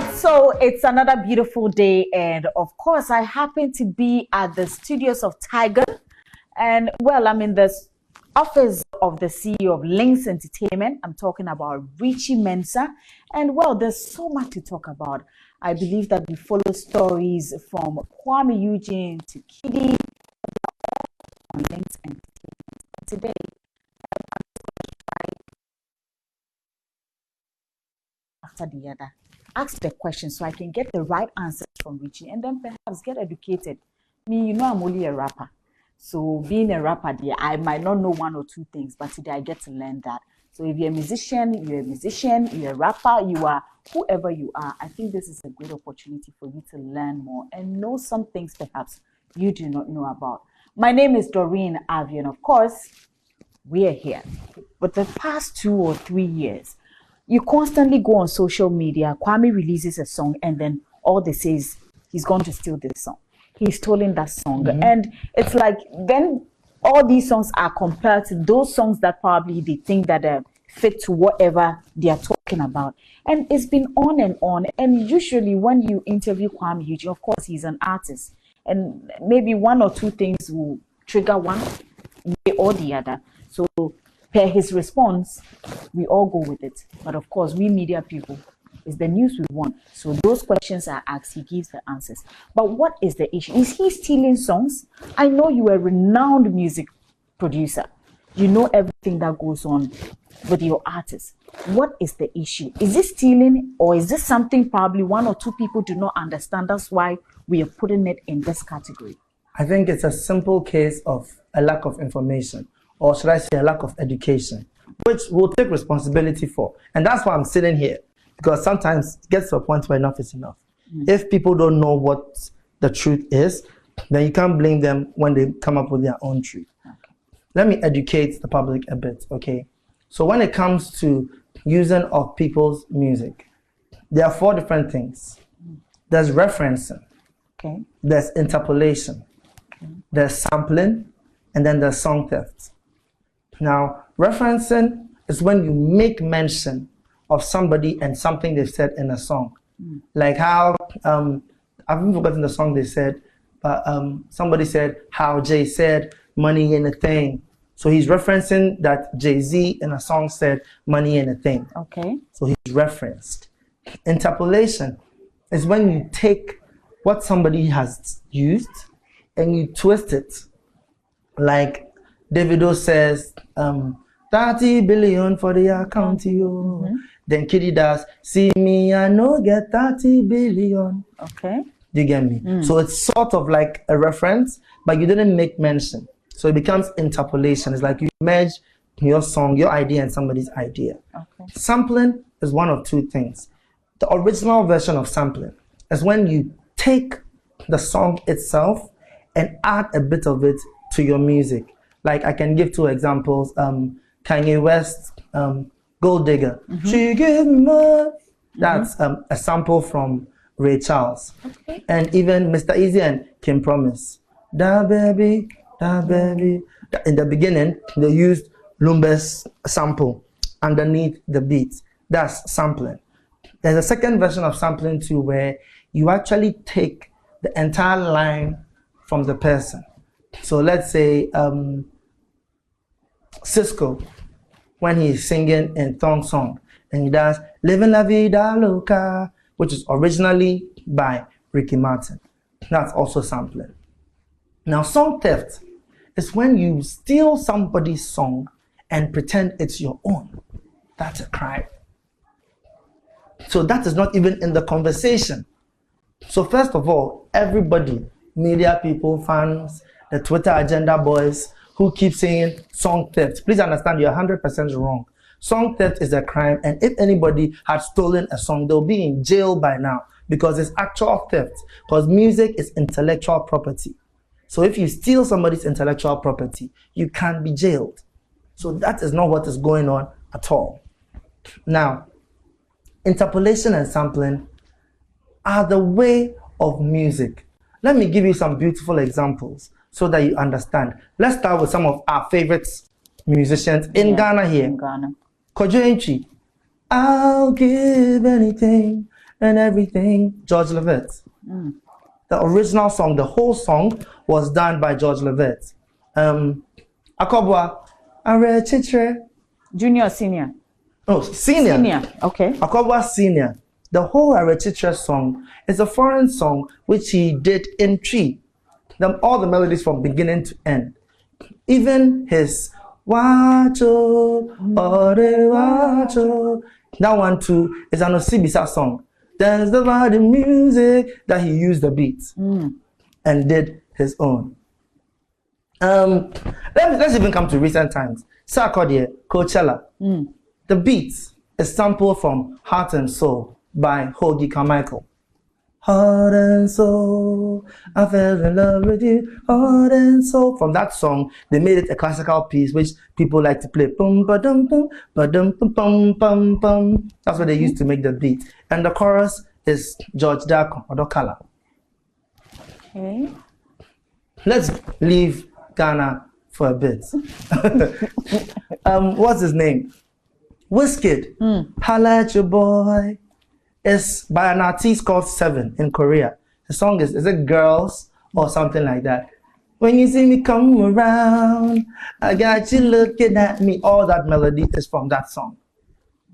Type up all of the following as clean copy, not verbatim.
right, so it's another beautiful day, and of course, I happen to be at the studios of Tiger, and well, I'm in the office of the CEO of Links Entertainment. I'm talking about Richie Mensah, and well, there's so much to talk about. I believe that we follow stories from Kwame Eugene to Kiddy on Links Entertainment. And today, after the other, ask the question so I can get the right answers from Richie and then perhaps get educated. Me, you know, I'm only a rapper. So being a rapper, I might not know one or two things, but today I get to learn that. So if you're a musician, you're a rapper, you are whoever you are, I think this is a great opportunity for you to learn more and know some things perhaps you do not know about. My name is Doreen, Avio, and of course, we are here. But the past 2 or 3 years, you constantly go on social media. Kwame releases a song, and then all they say is he's going to steal this song. He's stealing that song. And it's like then all these songs are compared to those songs that probably they think that fit to whatever they are talking about. And it's been on and on. And usually when you interview Kwame Eugene, of course, he's an artist. And maybe 1 or 2 things will trigger one way or the other. So per his response, we all go with it. But of course, we media people, it's the news we want. So those questions are asked, he gives the answers. But what is the issue? Is he stealing songs? I know you are a renowned music producer. You know everything that goes on with your artists. What is the issue? Is this stealing, or is this something probably 1 or 2 people do not understand? That's why we are putting it in this category. I think it's a simple case of a lack of information, or should I say a lack of education, which we'll take responsibility for. And that's why I'm sitting here, because sometimes it gets to a point where enough is enough. If people don't know what the truth is, then you can't blame them when they come up with their own truth. Let me educate the public a bit, okay? So when it comes to using of people's music, there are 4 different things. There's referencing, there's interpolation, there's sampling, and then there's song theft. Now, referencing is when you make mention of somebody and something they've said in a song. Like how, I've even forgotten the song they said, but somebody said how Jay said, money ain't a thing. So he's referencing that Jay-Z in a song said, money ain't a thing. So he's referenced. Interpolation is when you take what somebody has used and you twist it. Like Davido says, 30 billion for the account, yo. Then Kiddy does, see me, I no get 30 billion. Do you get me? So it's sort of like a reference, but you didn't make mention. So it becomes interpolation. It's like you merge your song, your idea, and somebody's idea. Sampling is one of 2 things. The original version of sampling is when you take the song itself and add a bit of it to your music. Like I can give 2 examples. Kanye West, Gold Digger. She gave me money. That's a sample from Ray Charles. And even Mr. Easy and Kim Promise. Da baby, da baby. In the beginning, they used Lumber's sample underneath the beat. That's sampling. There's a second version of sampling too, where you actually take the entire line from the person. So let's say Cisco, when he's singing in Thong Song, and he does Living La Vida Loca, which is originally by Ricky Martin. That's also sampling. Now, song theft is when you steal somebody's song and pretend it's your own. That's a crime. So that is not even in the conversation. So first of all, everybody, media people, fans, the Twitter agenda boys who keep saying song theft, please understand you're 100% wrong. Song theft is a crime, and if anybody had stolen a song, they'll be in jail by now because it's actual theft, because music is intellectual property. So if you steal somebody's intellectual property, you can be jailed. So that is not what is going on at all. Now, interpolation and sampling are the way of music. Let me give you some beautiful examples so that you understand. Let's start with some of our favorite musicians in Ghana here. In Ghana. Kojo Entry, I'll give anything and everything. George Levitt. The original song, the whole song was done by George Levitt. Akobwa, Arechitre. Junior or senior? Oh, senior. Senior, okay. Akobwa Senior. The whole Arechitre song is a foreign song which he did in tree. All the melodies from beginning to end. Even his Wacho, Ore Wacho, that one too is an Osibisa song. That's the music that he used the beats and did his own. Let's even come to recent times. Sarkodie, Coachella. The beats is sampled from Heart and Soul by Hoagie Carmichael. Heart and soul, I fell in love with you, heart and soul. From that song, they made it a classical piece which people like to play. Bum ba dum bum ba dum bum bum bum bum. That's what they used to make the beat. And the chorus is George Dako Odokala. Okay. Let's leave Ghana for a bit. What's his name? Wizkid. Holla at your boy. It's by an artist called Seven in Korea. The song is it Girls or something like that? When you see me come around, I got you looking at me. All that melody is from that song.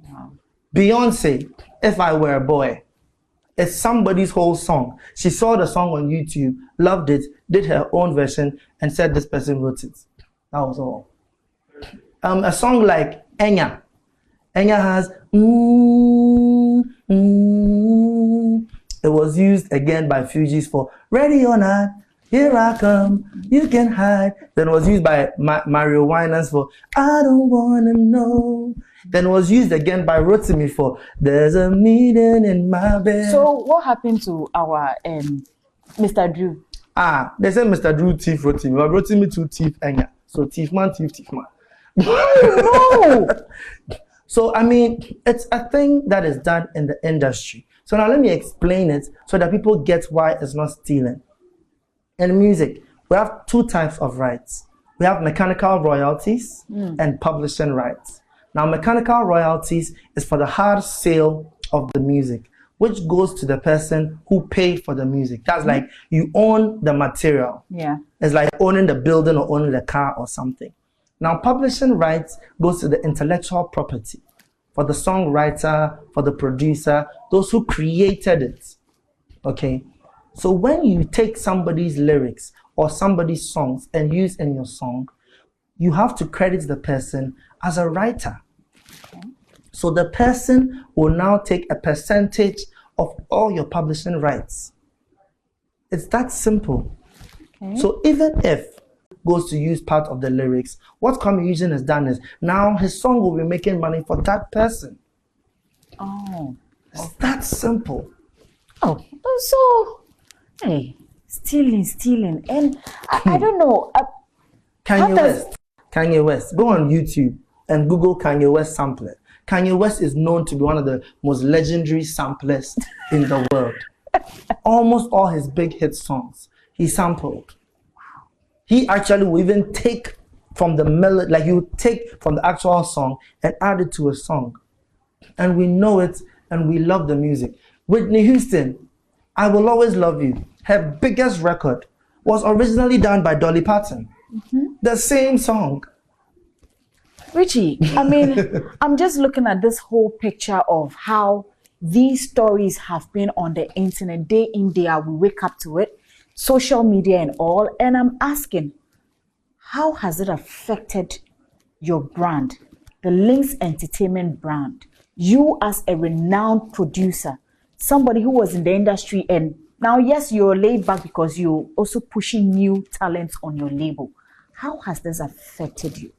Wow. Beyonce, If I Were a Boy. It's somebody's whole song. She saw the song on YouTube, loved it, did her own version, and said this person wrote it. That was all. A song like Enya. Enya has It was used again by Fugees for Ready or Not, Here I Come, You Can Hide. Then it was used by Mario Winans for I Don't Wanna Know. Then it was used again by Rotimi for There's a Meeting in My Bed. So what happened to our Mr. Drew? They said Mr. Drew thief Rotimi, but Rotimi too thief Enya. So thief man. No! So, I mean, it's a thing that is done in the industry. So now let me explain it so that people get why it's not stealing. In music, we have two types of rights. We have mechanical royalties and publishing rights. Now, mechanical royalties is for the hard sale of the music, which goes to the person who paid for the music. That's like you own the material. Yeah. It's like owning the building or owning the car or something. Now, publishing rights goes to the intellectual property for the songwriter, for the producer, those who created it. Okay? So when you take somebody's lyrics or somebody's songs and use in your song, you have to credit the person as a writer. Okay. So the person will now take a percentage of all your publishing rights. It's that simple. Okay. So even if goes to use part of the lyrics, what Kwame Eugene has done is now his song will be making money for that person. Oh. It's that simple. Oh, so, hey, stealing. And I don't know. Kanye West. Go on YouTube and Google Kanye West sampler. Kanye West is known to be one of the most legendary samplers in the world. Almost all his big hit songs, he sampled. He actually will even take from the melody, like you take from the actual song and add it to a song. And we know it and we love the music. Whitney Houston, I Will Always Love You, her biggest record was originally done by Dolly Parton. The same song. Richie, I mean, I'm just looking at this whole picture of how these stories have been on the internet day in, day out. We wake up to it. Social media and all, and I'm asking, how has it affected your brand, the Links Entertainment brand? You as a renowned producer, somebody who was in the industry, and now, yes, you're laid back because you're also pushing new talents on your label. How has this affected you?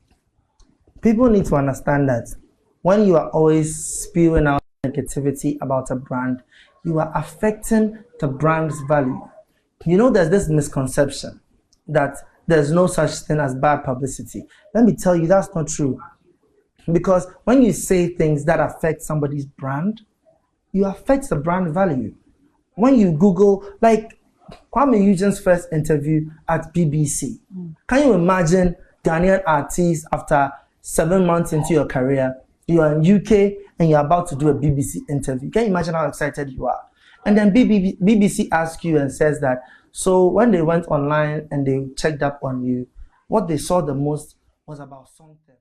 People need to understand that when you are always spewing out negativity about a brand, you are affecting the brand's value. You know, there's this misconception that there's no such thing as bad publicity. Let me tell you, that's not true. Because when you say things that affect somebody's brand, you affect the brand value. When you Google, like Kwame Eugene's first interview at BBC, can you imagine Ghanaian artists after 7 months into your career, you are in UK and you're about to do a BBC interview? Can you imagine how excited you are? And then BBC asks you and says that, so when they went online and they checked up on you, what they saw the most was about song theft.